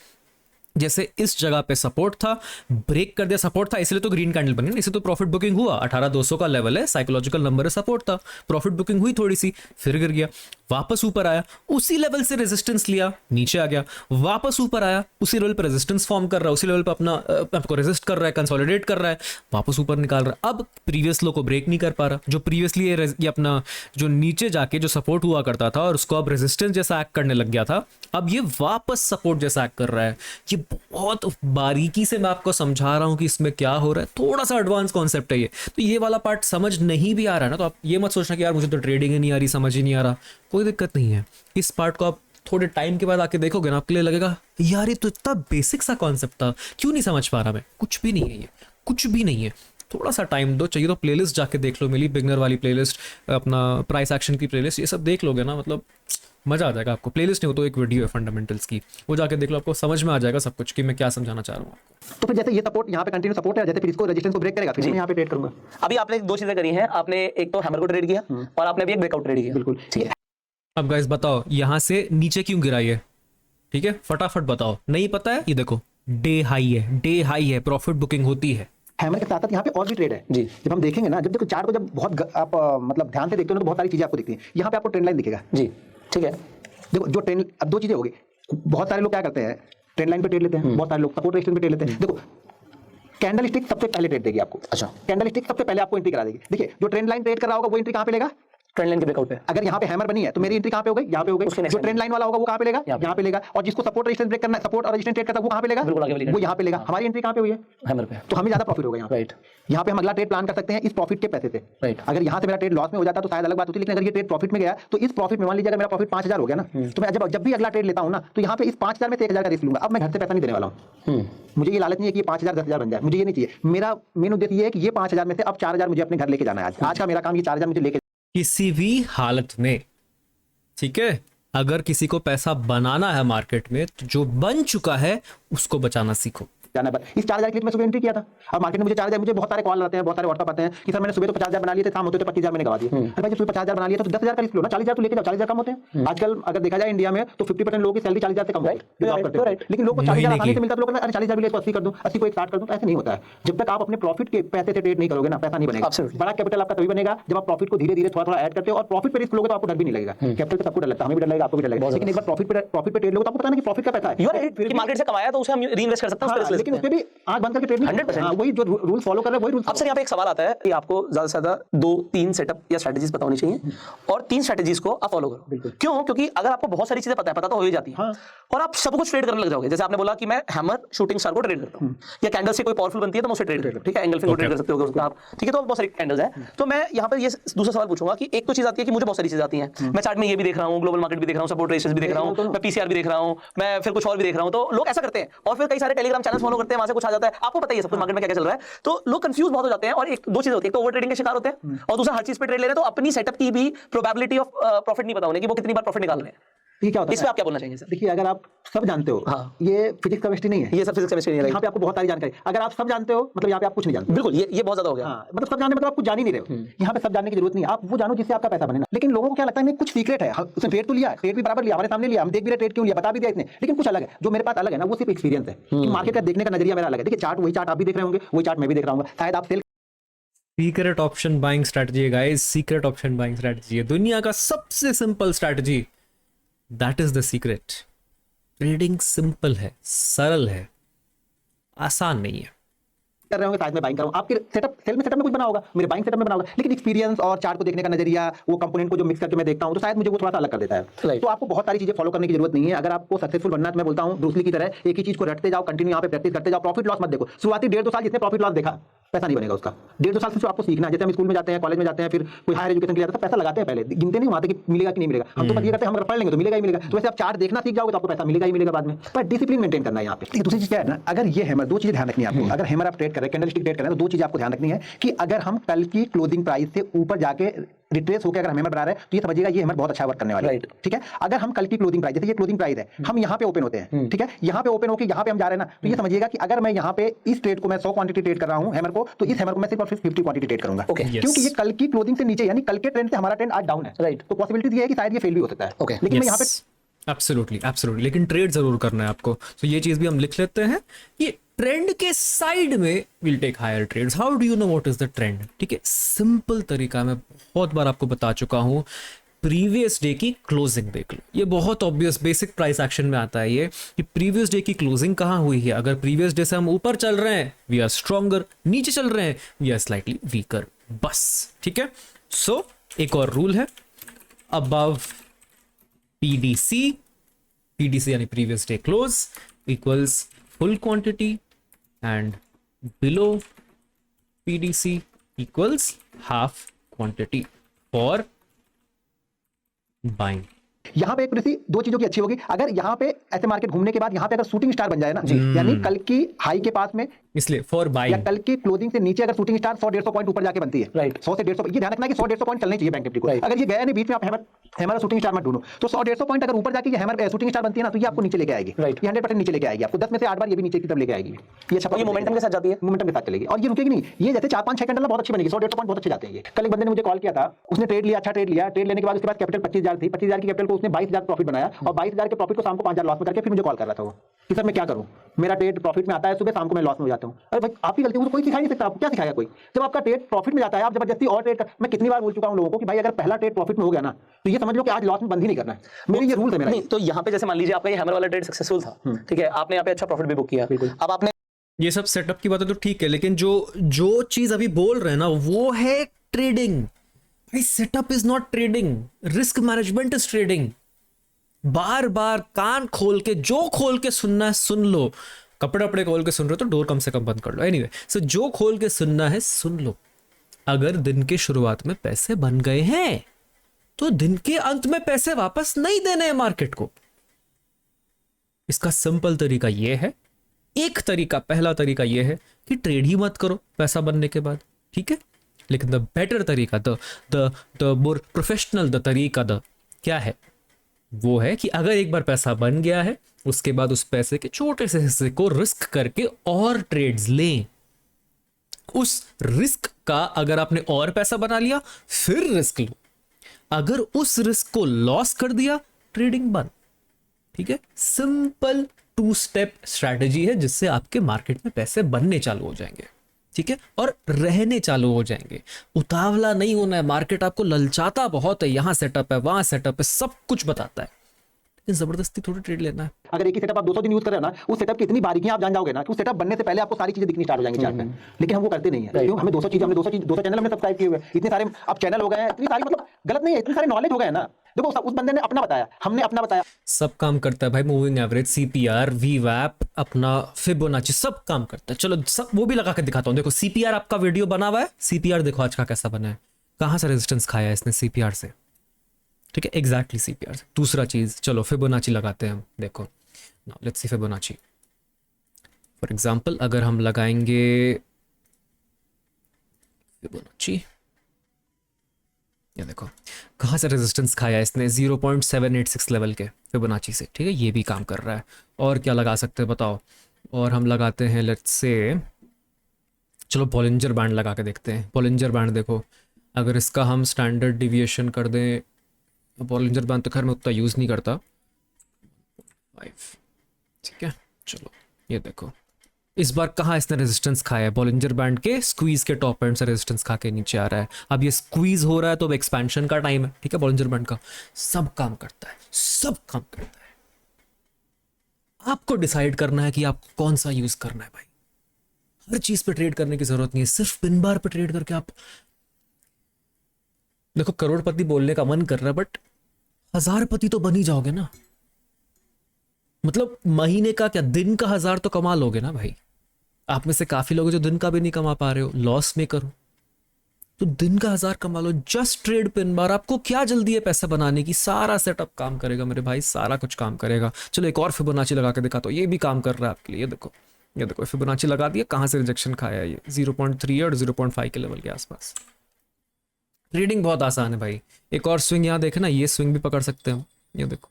जैसे इस जगह पे सपोर्ट था, ब्रेक कर दिया, सपोर्ट था इसलिए तो ग्रीन कैंडल बनी, इसे तो प्रॉफिट बुकिंग हुआ, 18,200 का लेवल है, साइकोलॉजिकल नंबर है, सपोर्ट था, प्रॉफिट बुकिंग हुई थोड़ी सी, फिर गिर गया, वापस ऊपर आया, उसी लेवल से रेजिस्टेंस लिया, नीचे आ गया, वापस ऊपर आया, उसी लेवल पे रेजिस्टेंस फॉर्म कर रहा है, उसी लेवल पे अपना आपको रेजिस्ट कर रहा है, कंसोलिडेट कर रहा है, वापस ऊपर निकाल रहा है। अब प्रीवियस लो को ब्रेक नहीं कर पा रहा, जो प्रीवियसली ये अपना जो नीचे जाके जो सपोर्ट हुआ करता था और उसको अब रेजिस्टेंस जैसा एक्ट करने लग गया था, अब ये वापस सपोर्ट जैसा एक्ट कर रहा है। ये बहुत बारीकी से मैं आपको समझा रहा हूं कि इसमें क्या हो रहा है, थोड़ा सा एडवांस कॉन्सेप्ट है ये, तो ये वाला पार्ट समझ नहीं भी आ रहा है ना, तो आप ये मत सोचना कि यार मुझे तो ट्रेडिंग ही नहीं आ रही, समझ ही नहीं आ रहा, कोई दिक्कत नहीं है। इस पार्ट को आप थोड़े टाइम के बाद आके देखोगे ना, आपके लिए लगेगा यार ये तो इतना बेसिक सा कॉन्सेप्ट था, क्यों नहीं समझ पा रहा मैं। कुछ भी नहीं है ये, कुछ भी नहीं है, थोड़ा सा टाइम दो। चाहिए तो प्लेलिस्ट जाके देख लो, मिली बिगनर वाली प्लेलिस्ट, अपना प्राइस एक्शन की प्लेलिस्ट, ये सब देख लोगे ना, मतलब मजा आ जाएगा आपको। प्लेलिस्ट नहीं हो तो एक वीडियो है फंडामेंटल्स की, वो जाके देख लो, आपको समझ में आ जाएगा सब कुछ कि मैं क्या समझाना चाह रहा हूँ आपको। तो फिर जैसे ये सपोर्ट यहाँ पे कंटिन्यू सपोर्ट है, जैसे फिर इसको रेजिस्टेंस को ब्रेक करेगा, फिर मैं यहाँ पे ट्रेड करूंगा। अभी आपने दो चीजें करी हैं, आपने एक तो हैमर को ट्रेड किया और आपने भी एक ब्रेकआउट ट्रेड किया। बिल्कुल ठीक है, अब गाइस बताओ यहाँ से नीचे क्यों गिरा ये? ठीक है, फटाफट बताओ। नहीं पता है? ये देखो डे हाई है, डे हाई है, प्रॉफिट बुकिंग होती है। हैमर के साथ यहाँ पे और भी ट्रेड है जी। जब हम देखेंगे ना, जब देखो चार्ट को जब बहुत आप मतलब ध्यान से देखते हो ना, तो बहुत सारी चीजें आपको दिखती हैं। यहाँ पे आपको ट्रेंड लाइन दिखेगा जी, ठीक है। देखो जो ट्रेंड, अब दो चीजें हो गई, बहुत सारे लोग क्या करते हैं, ट्रेंड लाइन पे ट्रेड लेते हैं, बहुत सारे लोग सपोर्ट रेजिस्टेंस पे ट्रेड लेते हैं। देखो कैंडल स्टिक सबसे पहले ट्रेड देगी आपको, अच्छा, कैंडल स्टिक सबसे पहले आपको एंट्री करा देगी। देखिए जो ट्रेंड लाइन ट्रेड कर रहा होगा वो एंट्री कहाँ पे लेगा? ट्रेंड लाइन के ब्रेकआउट पे। अगर यहाँ पे हैमर बनी है तो मेरी एंट्री कहाँ पे हो गई? यहाँ पे हो गई। जो ट्रेंड लाइन वाला होगा वो कहाँ पे लेगा? यहाँ पे लेगा। और जिसको सपोर्ट रेजिस्टेंस ब्रेक करना है, सपोर्ट और रेजिस्टेंस ट्रेड करता है, वो कहाँ पे लेगा? वो यहाँ पे लेगा। हमारी एंट्री कहाँ पे हुई है? हैमर पे। तो हमें ज्यादा प्रॉफिट होगा यहाँ, राइट। यहाँ पे हम अगला ट्रेड प्लान कर सकते हैं इस प्रॉफिट के पैसे से। राइट। अगर यहाँ से मेरा ट्रेड लॉस में हो जाता तो शायद अलग बात होती, लेकिन अगर ये ट्रेड प्रॉफिट में गया तो इस प्रॉफिट में मान लीजिए अगर मेरा प्रॉफिट 5,000 हो गया ना, तो मैं जब भी अगला ट्रेड लेता हूँ ना, तो यहाँ पे इस 5,000 में से 1,000 का रिस्क लूंगा। अब मैं घर से पैसा नहीं देने वाला हूँ, मुझे ये लालच नहीं है कि ये 5,000 10,000 बन जाए, मुझे ये नहीं चाहिए। मेरा मेन उद्देश्य ये है कि ये 5,000 में से अब 4,000 मुझे अपने घर लेके जाना है। आज का मेरा काम ये 4,000 मुझे लेके, किसी भी हालत में, ठीक है, अगर किसी को पैसा बनाना है मार्केट में, तो जो बन चुका है उसको बचाना सीखो। जाना है। इस 4,000 के लिए मैं सुबह एंट्री किया था। अब मार्केट में मुझे 4,000, मुझे बहुत सारे कॉल आते हैं, बहुत सारे व्हाट्सएप आते हैं कि सर मैंने सुबह तो 50,000 बना लिए थे, शाम होते तो 25,000 मैंने गवा दिए। अरे भाई जब सुबह 50,000 बना लिया तो 10,000 का रिस्क लो ना, 40,000 तो लेके जाओ, 40,000 कम होते हैं आजकल। अगर देखा जाए इंडिया में तो 50% लोगों की सैलरी 40,000 से कम है, लेकिन लोगों को 40,000 आसानी से मिलता है, लोग 40,000 भी 80 कर दूं, 80 को 60 कर दूं, ऐसे नहीं होता है। जब तक आप अपने प्रॉफिट के पैसे से ट्रेड नहीं करोगे ना, पैसा नहीं बनेगा। बड़ा कैपिटल आपका तभी बनेगा जब आप प्रॉफिट को धीरे धीरे थोड़ा थोड़ा ऐड करते हो, और प्रॉफिट पे रिस्क लोगे तो आपको डर भी नहीं लगेगा। कैपिटल पे सबको डर लगता है, हमें भी डर लगेगा, आपको भी डर लगेगा, लेकिन एक बार प्रॉफिट पे ट्रेड लोगे तो आपको पता है कि प्रॉफिट का पैसा है, मार्केट से कमाया तो उसे हम रीइन्वेस्ट कर सकते हैं, लेकिन उसपे भी आंख बंद करके ट्रेड नहीं 100%। वही जो रूल फॉलो कर रहे हैं वही रूल। अब सर यहाँ पे एक सवाल आता है कि आपको ज्यादा से ज्यादा 2-3 सेटअप या स्ट्रेटजीज पता होनी चाहिए, और 3 स्ट्रेटजीज को आप फॉलो करो। क्यों? क्योंकि अगर आपको बहुत सारी चीजें पता तो हो ही जाती है, और आप सब कुछ ट्रेड करने लग जाओगे। जैसे आपने बोला कि मैं हैमर शूटिंग स्टार को ट्रेड करता हूँ, या कैंडल से कोई पावरफुल बनती है तो मैं उसे ट्रेड करता हूँ, ठीक है, एंगल को ट्रेड कर सकते हो उसको आप, ठीक है। तो बहुत सारी कैंडल्स हैं। तो मैं यहाँ पर ये दूसरा सवाल पूछूंगा कि एक तो चीज आती है कि मुझे बहुत सारी चीजें आती हैं, मैं चार्ट में ये भी देख रहा हूँ, ग्लोबल मार्केट भी देख रहा हूँ, सपोर्ट रेशियोज भी देख रहा हूँ, मैं पीसीआर भी देख रहा हूँ, मैं फिर कुछ और भी देख रहा हूँ। तो लोग ऐसा करते हैं और फिर कई सारे टेलीग्राम चैनल फॉलो फॉलो करते हैं, वहां से कुछ आ जाता है, आपको पता ही है सब कुछ मार्केट में क्या क्या चल रहा है। तो लोग कंफ्यूज बहुत हो जाते हैं, और एक दो चीजें होती है, एक तो ओवर ट्रेडिंग के शिकार होते हैं, और दूसरा हर चीज पे ट्रेड ले रहे हैं, तो अपनी सेटअप की भी प्रोबेबिलिटी ऑफ प्रॉफिट नहीं पता उन्हें कि वो कितनी बार प्रॉफिट निकाल रहे हैं। ये क्या होता इस है? पे आप क्या बोलना चाहेंगे सर? देखिए, अगर आप सब जानते हो, हाँ। ये फिजिक्स केमिस्ट्री नहीं है, ये सब फिजिक्स केमिस्ट्री नहीं है, यहाँ पे आपको बहुत सारी जानकारी। अगर आप सब जानते हो मतलब यहाँ पे आप कुछ नहीं जानते। बिल्कुल, ये बहुत ज्यादा हो गया। हाँ, मतलब सब जानने मतलब आप कुछ जान ही नहीं रहे हो। यहाँ पे सब जानने की जरूरत नहीं है, आप वो जानो जिससे आपका पैसा बने ना। लेकिन लोगों को क्या लगता है, नहीं कुछ सीक्रेट है, उसने ट्रेड तो लिया, ट्रेड भी बराबर लिया, हमारे सामने लिया, हम देख भी रहे ट्रेड क्यों लिया, बता भी दिया इसने, लेकिन कुछ अलग है। जो मेरे पास अलग है ना, वो सिर्फ एक्सपीरियंस है कि मार्केट का देखने का नजरिया मेरा अलग है। देखिए, चार्ट वही चार्ट आप भी देख रहे होंगे, वही चार्ट मैं भी देख रहा हूँ, शायद आप sell secret option buying strategy है guys, secret option buying strategy है दुनिया का सबसे simple strategy. That is the secret. Trading simple है, सरल है, आसान नहीं है। कर रहे होंगे, शायद मैं बाइंग कर रहा हूं, आपके सेटअप सेल में सेटअप में कुछ बना होगा, मेरे बाइंग सेटअप में बना होगा, लेकिन एक्सपीरियंस और चार्ट को देखने का नजरिया, वो कंपोनेंट को जो मिक्स करके मैं देखता हूं, तो शायद मुझे वो थोड़ा सा अलग कर देता है। Right. तो आपको बहुत सारी चीजें फॉलो करने की जरूरत नहीं है। अगर आपको सक्सेसफुल बनना है, तो मैं बोलता हूं ब्रूस ली की तरह एक ही चीज को रटते जाओ, कंटिन्यू यहाँ पे प्रैक्टिस करते जाओ, प्रॉफिट लॉस मत देखो। शुरुआती 1.5-2 साल जिसने प्रॉफिट लॉस देखा, पैसा नहीं बनेगा उसका। 1.5-2 साल से आपको सीखना है। जैसे हम स्कूल में जाते हैं, कॉलेज में जाते हैं, फिर कोई हायर एजुकेशन के लिए जाते हैं, पैसा लगाते हैं, पहले गिनते नहीं वहां तक कि मिलेगा कि नहीं मिलेगा। हम तो बस ये करते हैं, हम अगर पढ़ लेंगे तो मिलेगा ही मिलेगा। तो वैसे आप चार्ट देखना सीख जाओगे तो आपको पैसा मिलेगा ही मिलेगा बाद में, पर डिसिप्लिन मेंटेन करना है यहाँ पे। दूसरी चीज क्या है ना, अगर ये हैमर, दो चीजें ध्यान रखनी है आपको। अगर हैमर आप ट्रेड कर रहे हैं, कैंडलस्टिक ट्रेड कर रहे हैं, तो दो चीजें आपको ध्यान रखनी है कि अगर हम कल की क्लोजिंग प्राइस से ऊपर जाके रिट्रेस होकर अगर हम हैमर बना रहे हैं, तो ये समझिएगा ये हैमर बहुत अच्छा वर्क करने वाला है। ठीक है, अगर हम कल की क्लोजिंग प्राइस, जैसे ये क्लोजिंग प्राइस है, हम यहाँ पे ओपन होते हैं, ठीक है, यहाँ पे ओपन होकर यहाँ पे हम जा रहे हैं ना, तो ये समझिएगा कि अगर मैं यहाँ पे इस ट्रेड को मैं 100 क्वांटिटी ट्रेड कर रहा हूँ हैमर को, तो इस हैमर को मैं सिर्फ और सिर्फ 50 क्वांटिटी ट्रेड करूंगा। क्योंकि ये कल की क्लोजिंग से नीचे, यानी कल के ट्रेंड से हमारा ट्रेंड आज डाउन है, राइट। तो पॉसिबिलिटी ये है कि शायद ये फेल भी हो सकता है, लेकिन मैं यहाँ पे एब्सोल्युटली एब्सोल्युटली, लेकिन ट्रेड जरूर करना है आपको। तो ये चीज भी हम लिख लेते हैं। ये ट्रेंड के साइड में will take higher trades. How do you know what is the trend? ठीक है, सिंपल तरीका मैं बहुत बार आपको बता चुका हूं। प्रीवियस डे की क्लोजिंग देख लो, ये बहुत ऑब्वियस बेसिक प्राइस एक्शन में आता है ये कि प्रीवियस डे की क्लोजिंग कहां हुई है। अगर प्रीवियस डे से हम ऊपर चल रहे हैं, वी आर स्ट्रॉन्गर, नीचे चल रहे हैं, वी आर स्लाइटली वीकर, बस। ठीक है, सो एक और रूल है, अबव पीडीसी, पीडीसी यानी previous day close equals full quantity, and below PDC equals half quantity for buying. यहाँ पे एक पॉलिसी दो चीजों की अच्छी होगी। अगर यहाँ पे ऐसे मार्केट घूमने के बाद यहाँ पे अगर शूटिंग स्टार बन जाए ना, यानी कल की हाई के पास में, इसलिए फॉर या बाइंग, कल की क्लोजिंग से नीचे अगर शूटिंग स्टार 100-150 पॉइंट ऊपर जाके बनती है, राइट, 100 से 150, ये ध्यान रखना कि 100-150 पॉइंट चलने चाहिए बैंक निफ्टी को। अगर ये गया नहीं बीच में, आप हैमर शूटिंग स्टार मत ढूंढो। तो 100-150 पॉइंट अगर ऊपर जाके ये हैमर शूटिंग स्टार बनती है ना, तो ये आपको नीचे लेके आएगी, राइट, ये 100% नीचे लेके आएगी आपको। 10 में से 8 बार ये भी नीचे की तरफ लेके आएगी। ये अच्छा, ये मोमेंटम के साथ जाती है, मोमेंटम के साथ चलेगी, और ये रुकेगी नहीं। ये जैसे 4-5-6 कैंडल बहुत अच्छी बनेगी, 100-150 पॉइंट बहुत अच्छे जाते हैं ये। कल एक बंदे ने मुझे कॉल किया था, उसने ट्रेड लिया, अच्छा ट्रेड लिया, ट्रेड लेने के बाद उसके पास कैपिटल 25,000 थी, 25,000 की कैपिटल को उसने 22,000 प्रॉफिट बनाया, और 22,000 के प्रॉफिट को शाम को 5,000 लॉस में करके फिर मुझे कॉल कर रहा था वो कि सर मैं क्या करूं, मेरा ट्रेड प्रॉफिट में आता है सुबह, शाम को मैं लॉस में हो जाता हूं। अरे भाई, आपकी गलती है, कोई सिखा नहीं सकता, आपको क्या सिखाएगा कोई? जब आपका ट्रेड प्रॉफिट में जाता है, आप जबरदस्ती और ट्रेड कर। मैं कितनी बार बोल चुका हूं लोगों को कि भाई अगर पहला ट्रेड प्रॉफिट में हो गया ना, तो ये समझ लो कि आज लॉस में बंद ही नहीं करना है। मेरी ये रूल है मेरा। नहीं, तो यहाँ पे जैसे मान लीजिए आपका ये हैमर वाला ट्रेड सक्सेसफुल था, ठीक है, आपने यहाँ पे अच्छा प्रॉफिट भी बुक किया, अब आपने ये सब सेटअप की बातें तो ठीक है, लेकिन जो चीज अभी बोल रहे हैं ना, वो है ट्रेडिंग। भाई setup is not trading, risk management is trading. बार बार कान खोल के, जो खोल के सुनना है सुन लो। कपड़े अपड़े खोल के सुन रहे हो तो डोर कम से कम बंद कर लो। एनीवे, सो जो खोल के सुनना है सुन लो। अगर दिन के शुरुआत में पैसे बन गए हैं, तो दिन के अंत में पैसे वापस नहीं देने हैं मार्केट को। इसका सिंपल तरीका यह है, एक तरीका, पहला तरीका यह है कि ट्रेड ही मत करो पैसा बनने के बाद, ठीक है। लेकिन द बेटर तरीका, द मोर प्रोफेशनल द तरीका क्या है, वो है कि अगर एक बार पैसा बन गया है, उसके बाद उस पैसे के छोटे से हिस्से को रिस्क करके और ट्रेड्स लें। उस रिस्क का अगर आपने और पैसा बना लिया, फिर रिस्क लो। अगर उस रिस्क को लॉस कर दिया, ट्रेडिंग बंद। ठीक है, सिंपल 2 स्टेप स्ट्रैटेजी है जिससे आपके मार्केट में पैसे बनने चालू हो जाएंगे, ठीक है, और रहने चालू हो जाएंगे। उतावला नहीं होना है। मार्केट आपको ललचाता बहुत है, यहां सेटअप है, वहां सेटअप है, सब कुछ बताता है, लेकिन जबरदस्ती थोड़ी ट्रेड लेना है। अगर एक ही सेटअप आप 200 दिन यूज कर रहे हो ना, उस सेटअप की इतनी बारीकियां आप जान जाओगे ना कि उस सेटअप बनने से पहले आपको सारी चीजें दिखनी स्टार्ट हो जाएंगी चार्ट में। लेकिन हम वो करते नहीं है। क्यों? हमें 200 चैनल हमने सब्सक्राइब किए हुए, इतने सारे अब चैनल हो गए हैं, इतनी सारी, मतलब गलत नहीं है, इतने सारे नॉलेज हो गए हैं ना। देखो उस बंदे ने अपना बताया, हमने अपना बताया, सब काम करता है भाई। मूविंग एवरेज, सीपीआर, वीवैप, अपना फिबोनाची, सब काम करता है। चलो सब वो भी लगा के दिखाता हूं। देखो सीपीआर, आपका वीडियो बना हुआ है, सीपीआर देखो आज का कैसा बना है, कहां से रेजिस्टेंस खाया है इसने सीपीआर से, ठीक है, एग्जैक्टली सीपीआर से। दूसरा चीज, चलो फिबोनाची लगाते हैं हम, देखो now let's see Fibonacci. For example अगर हम लगाएंगे फिबोनाची, ये देखो कहाँ से रेजिस्टेंस खाया इसने 0.786 लेवल के फिबोनाची से, ठीक है, ये भी काम कर रहा है। और क्या लगा सकते हैं बताओ, और हम लगाते हैं लेट्स से, चलो बॉलिंजर बैंड लगा के देखते हैं। बॉलिंजर बैंड देखो, अगर इसका हम स्टैंडर्ड डिविएशन कर दें, बॉलिंजर बैंड तो खैर मैं उतना यूज़ नहीं करता, 5, ठीक है। चलो ये देखो इस बार कहाँ इसने रेजिस्टेंस खाया है, बॉलिंजर बैंड के स्क्वीज के टॉप एंड से रेजिस्टेंस खा के नीचे आ रहा है। अब ये स्क्वीज हो रहा है तो अब एक्सपेंशन का टाइम है, ठीक है। बॉलिंजर बैंड का सब काम करता है, सब काम करता है। आपको डिसाइड करना है कि आपको कौन सा यूज करना है भाई। हर चीज पे ट्रेड करने की जरूरत नहीं है, सिर्फ पिन बार पे ट्रेड करके आप देखो, करोड़पति बोलने का मन कर रहा है बट 1000पति तो बन ही जाओगे ना। मतलब महीने का क्या, दिन का 1000 तो कमा लोगे ना भाई। आप में से काफी लोग जो दिन का भी नहीं कमा पा रहे हो, लॉस में करो, तो दिन का 1000 कमा लो। जस्ट ट्रेड पिन बार, आपको क्या जल्दी है पैसा बनाने की, सारा सेटअप काम करेगा मेरे भाई, सारा कुछ काम करेगा। चलो एक और फिबोनाची लगा के दिखा, तो ये भी काम कर रहा है आपके लिए। ये देखो, ये देखो फिबोनाची लगा दिया, कहां से रिजेक्शन खाया है ये 0.3 और 0.5 के लेवल के आसपास। ट्रेडिंग बहुत आसान है भाई। एक और स्विंग यहाँ देखे ना, ये स्विंग भी पकड़ सकते हैं हम, ये देखो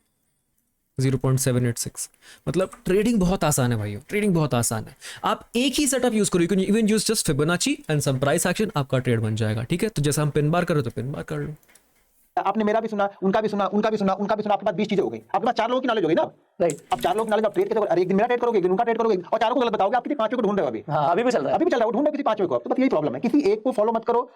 0.786। मतलब ट्रेडिंग बहुत आसान है भाई, ट्रेडिंग बहुत आसान है। आप एक ही सेटअप यूज करो, you can even use just Fibonacci and some price action, आपका ट्रेड बन जाएगा, ठीक है। तो जैसा हम पिन बार करो तो पिन बार कर लो। आपने मेरा भी सुना, उनका भी सुना, उनका भी सुना, उनका भी सुना, आपके पास 20 चीजें हो गई। आपके पास 4 लोगों की नॉलेज हो गई ना, राइट। अब 4 लोगों की नॉलेज, आप ट्रेड कैसे करोगे? अरे एक दिन मेरा ट्रेड करोगे, एक दिन उनका ट्रेड करोगे, और चारों को गलत बताओगे। आप किसी 5वें को ढूंढ रहे हो अभी। हाँ, अभी भी चल रहा है, अभी भी चल रहा है, वो ढूंढ रहे हो किसी 5वें को। तो बस यही प्रॉब्लम है, किसी एक को फॉलो मत करो,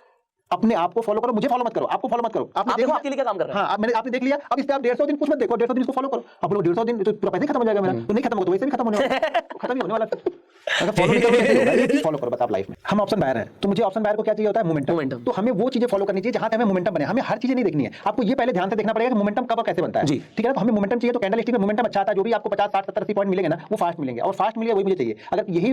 अपने आप को फॉलो करो, मुझे फॉलो मत करो, आपको फॉलो मत करो। आपने आप देखो आपके लिए क्या काम कर रहा है। हाँ, मैंने आपने देख लिया, अब इस पे आप 150 दिन कुछ मत देखो, 150 दिन इसको फॉलो करो। आप लोग 150 दिन तो पूरा पैसे खत्म हो जाएगा मेरा, तो नहीं खत्म होगा तो वैसे भी खत्म होने वाला है, खत्म ही होने वाला है। अगर फॉलो नहीं करोगे तो एक चीज फॉलो करो बस आप लाइफ में। हम ऑप्शन बायर हैं, तो मुझे ऑप्शन बायर को क्या चाहिए होता है? मोमेंटम। तो हमें वो चीजें फॉलो करनी चाहिए जहां पे हमें मोमेंटम बने। हमें हर चीजें नहीं देखनी है, आपको ये पहले ध्यान से देखना पड़ेगा कि मोमेंटम कब और कैसे बनता है जी, ठीक है ना। तो हमें मोमेंटम चाहिए, तो कैंडल स्टिक में मोमेंटम अच्छा आता है, जो भी आपको 50 60 70 80 पॉइंट मिलेंगे ना, वो फास्ट मिलेंगे, और फास्ट मिलेगा वही मुझे चाहिए। अगर यही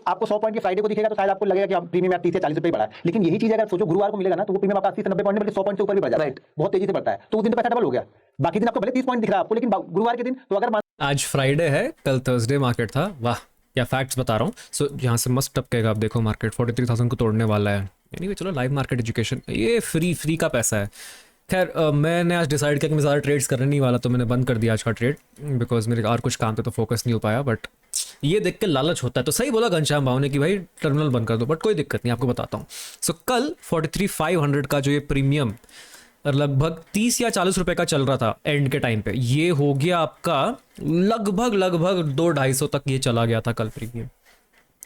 आपको 100 पॉइंट की फ्राइडे को दिखेगा तो शायद आपको लगेगा कि आप प्रीमियम 30 से 40 रुपए बढ़ा है, लेकिन यही चीज अगर सोचो गुरुवार को मिलेगा ना, तो वो प्रीमियम आपका 80 से 90 पॉइंट बल्कि 100 पॉइंट से ऊपर भी बढ़ जाता है, बहुत तेजी से बढ़ता है। तो उस दिन तो पैसा डबल हो गया। बाकी दिन आपको भले 30 पॉइंट दिख रहा है आपको, लेकिन गुरुवार के दिन तो अगर आज फ्राइडे है, कल थर्सडे मार्केट था। वाह क्या फैक्ट्स बता रहा हूँ। सो यहाँ से मस्त टपकेगा, आप देखो मार्केट 43,000 को तोड़ने वाला है। यानी चलो लाइव मार्केट एजुकेशन, ये फ्री का पैसा है। खैर मैंने आज डिसाइड किया कि मैं ज़्यादा ट्रेड्स करने नहीं वाला, तो मैंने बंद कर दिया आज का ट्रेड, बिकॉज मेरे और कुछ काम पे तो फोकस नहीं हो पाया। बट ये देख के लालच होता है, तो सही बोला घनश्याम भाव ने कि भाई टर्मिनल बंद कर दो, बट कोई दिक्कत नहीं, आपको बताता हूँ। सो कल 43,500 का जो ये प्रीमियम लगभग 30 या 40 रुपए का चल रहा था एंड के टाइम पे, ये हो गया आपका लगभग 200-250 तक ये चला गया था कल प्रीमियम।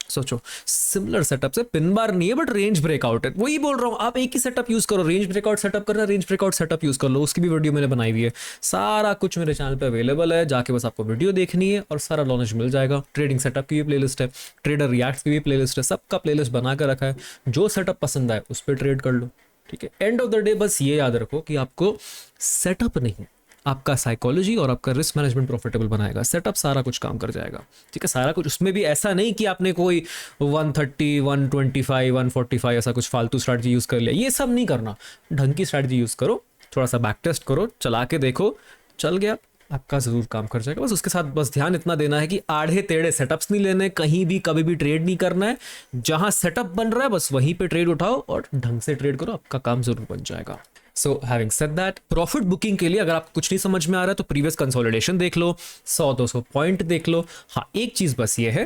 सोचो सिमिलर सेटअप से, पिन बार नहीं है बट रेंज ब्रेकआउट है। वही बोल रहा हूँ, आप एक ही सेटअप यूज करो, रेंज ब्रेकआउट सेटअप करना, रेंज ब्रेकआउट सेटअप यूज कर लो। उसकी भी वीडियो मैंने बनाई हुई है, सारा कुछ मेरे चैनल पे अवेलेबल है, जाके बस आपको वीडियो देखनी है और सारा नॉलेज मिल जाएगा। ट्रेडिंग सेटअप की भी प्लेलिस्ट है, ट्रेडर रिएक्ट्स की भी प्लेलिस्ट है, सबका प्लेलिस्ट बना कर रखा है। जो सेटअप पसंद आए उस पर ट्रेड कर लो, ठीक है। एंड ऑफ द डे बस ये याद रखो कि आपको सेटअप नहीं, आपका साइकोलॉजी और आपका रिस्क मैनेजमेंट प्रॉफिटेबल बनाएगा। सेटअप सारा कुछ काम कर जाएगा, ठीक है, सारा कुछ। उसमें भी ऐसा नहीं कि आपने कोई 130, 125, 145 ऐसा कुछ फालतू स्ट्रैटेजी यूज कर लिया, ये सब नहीं करना। ढंग की स्ट्रैटेजी यूज करो, थोड़ा सा बैक टेस्ट करो, चला के देखो, चल गया आपका जरूर काम कर जाएगा। बस उसके साथ बस ध्यान इतना देना है कि आड़े टेढ़े सेटअप्स नहीं लेने, कहीं भी कभी भी ट्रेड नहीं करना है। जहां सेटअप बन रहा है बस वहीं पे ट्रेड उठाओ और ढंग से ट्रेड करो, आपका काम जरूर बन जाएगा। So having said that, profit booking के लिए अगर आपको कुछ नहीं समझ में आ रहा है तो प्रीवियस कंसोलिडेशन देख लो, 100-200 पॉइंट देख लो। हाँ एक चीज बस ये है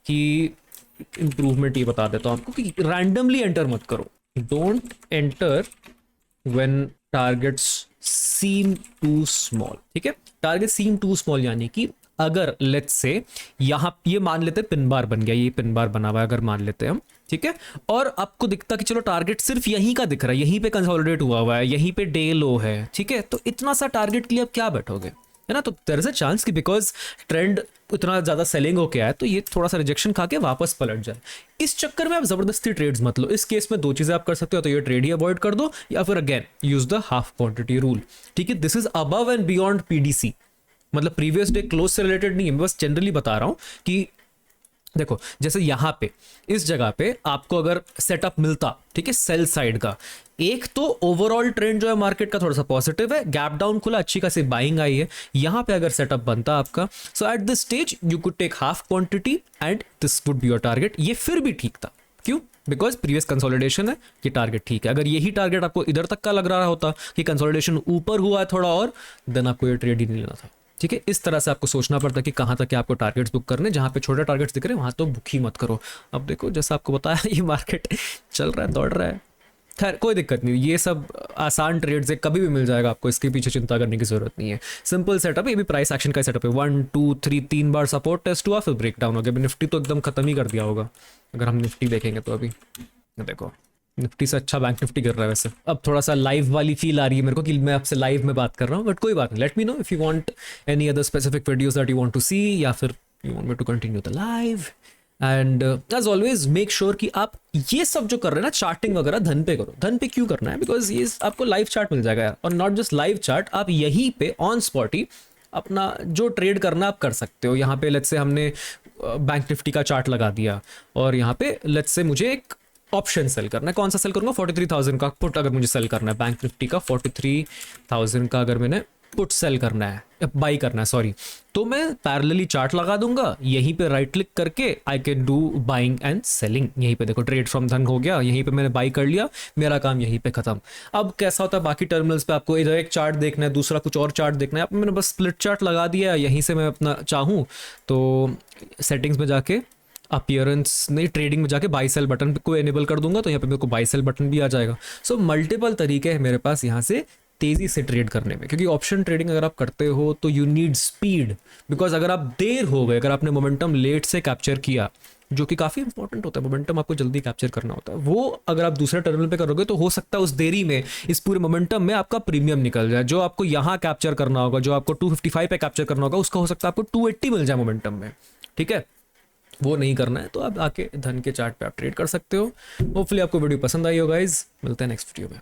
कि इंप्रूवमेंट ये बता देता हूँ आपको कि रैंडमली एंटर मत करो। Don't enter when targets seem too small, ठीक है। टारगेट सीम टू स्मॉल यानी कि अगर लेट्स से यहाँ ये मान लेते हैं पिन बार बन गया, ये पिन बार बना हुआ है अगर मान लेते हैं हम, ठीक है, और आपको दिखता कि चलो टारगेट सिर्फ यहीं का दिख रहा है, यहीं पे कंसोलिडेट हुआ हुआ है, यहीं पे डे लो है, ठीक है, तो इतना सा टारगेट के लिए आप क्या बैठोगे, है ना। तो देयर इज अ चांस कि बिकॉज ट्रेंड इतना ज्यादा सेलिंग होके आया तो ये थोड़ा सा रिजेक्शन खा के वापस पलट जाए। इस चक्कर में आप जबरदस्ती ट्रेड्स मत लो। इस केस में दो चीजें आप कर सकते हो, तो ये ट्रेड ही अवॉइड कर दो या फिर again use the half quantity rule, ठीक है। This is above and beyond PDC, मतलब प्रीवियस डे क्लोज से रिलेटेड नहीं है, मैं बस जनरली बता रहा हूं कि देखो जैसे यहाँ पे इस जगह पे आपको अगर सेटअप मिलता, ठीक है, सेल साइड का, एक तो ओवरऑल ट्रेंड जो है मार्केट का थोड़ा सा पॉजिटिव है, गैप डाउन खुला, अच्छी खासी बाइंग आई है, यहाँ पे अगर सेटअप बनता आपका, so at this stage you could take half quantity and this would be your target. ये फिर भी ठीक था, क्यों? बिकॉज प्रीवियस कंसोलिडेशन है, ये टारगेट ठीक है। अगर यही टारगेट आपको इधर तक का लग रहा होता कि कंसोलिडेशन ऊपर हुआ है थोड़ा और, देन आपको ये ट्रेड ही नहीं लेना था, ठीक है। इस तरह से आपको सोचना पड़ता है कि कहाँ तक आपको टारगेट्स बुक करने, जहाँ पे छोटे टारगेट्स दिख रहे हैं वहाँ तो बुक ही मत करो। अब देखो जैसा आपको बताया ये मार्केट चल रहा है, दौड़ रहा है, खैर कोई दिक्कत नहीं, ये सब आसान ट्रेड्स है, कभी भी मिल जाएगा आपको, इसके पीछे चिंता करने की जरूरत नहीं है। सिंपल सेटअप है, ये भी प्राइस एक्शन का सेटअप है। 1 2 3 3 बार सपोर्ट टेस्ट हुआ, फिर ब्रेक डाउन हो गया। अभी निफ्टी तो एकदम खत्म ही कर दिया होगा अगर हम निफ्टी देखेंगे तो। अभी देखो निफ्टी से अच्छा बैंक निफ्टी कर रहा है वैसे। अब थोड़ा सा लाइव वाली फील आ रही है मेरे को कि मैं आपसे लाइव में बात कर रहा हूँ, बट कोई बात नहीं, let me know if you want any other specific videos that you want to see, या फिर you want me to continue the live. And as always make sure कि आप ये सब जो कर रहे हैं ना, चार्टिंग वगैरह, धन पे करो। धन पे क्यों करना है? बिकॉज ये आपको लाइव चार्ट मिल जाएगा यार, और नॉट जस्ट लाइव चार्ट, आप यहीं पे ऑन स्पॉट ही अपना जो ट्रेड करना आप कर सकते हो। यहाँ पे लेट्स से हमने बैंक निफ्टी का चार्ट लगा दिया, और यहाँ पे लेट्स से मुझे एक ऑप्शन सेल करना है। कौन सा सेल करूंगा? 43,000 का पुट अगर मुझे सेल करना है, बैंक निफ्टी का 43,000 का अगर मैंने पुट सेल करना है, बाई करना है सॉरी, तो मैं पैरेलली चार्ट लगा दूंगा, यहीं पे राइट क्लिक करके I can do buying and selling. यहीं पे देखो ट्रेड फ्रॉम धन हो गया, यहीं पे मैंने बाई कर लिया, मेरा काम यहीं पे खत्म। अब कैसा होता है बाकी टर्मिनल्स पे, आपको इधर एक चार्ट देखना है, दूसरा कुछ और चार्ट देखना है, आप मैंने बस स्प्लिट चार्ट लगा दिया, यहीं से मैं अपना चाहूँ तो सेटिंग्स में जाके अपीयरेंस नहीं, ट्रेडिंग में जाके बाई सेल बटन को एनेबल कर दूंगा, तो यहाँ पे मेरे को बाई सेल बटन भी आ जाएगा। सो मल्टीपल तरीके हैं मेरे पास यहाँ से तेजी से ट्रेड करने में, क्योंकि ऑप्शन ट्रेडिंग अगर आप करते हो तो यू नीड स्पीड। बिकॉज अगर आप देर हो गए, अगर आपने मोमेंटम लेट से कैप्चर किया, जो कि काफ़ी इंपॉर्टेंट होता है, मोमेंटम आपको जल्दी कैप्चर करना होता है, वो अगर आप दूसरे टर्मिनल पे करोगे तो हो सकता है उस देरी में, इस पूरे मोमेंटम में आपका प्रीमियम निकल जाए। जो आपको यहाँ कैप्चर करना होगा, जो आपको 255 पे कैप्चर करना होगा, उसका हो सकता है आपको 280 मिल जाए मोमेंटम में, ठीक है। वो नहीं करना है तो आप आके धन के चार्ट पे आप ट्रेड कर सकते हो। होपफुली आपको वीडियो पसंद आई हो गाइज, मिलते हैं नेक्स्ट वीडियो में।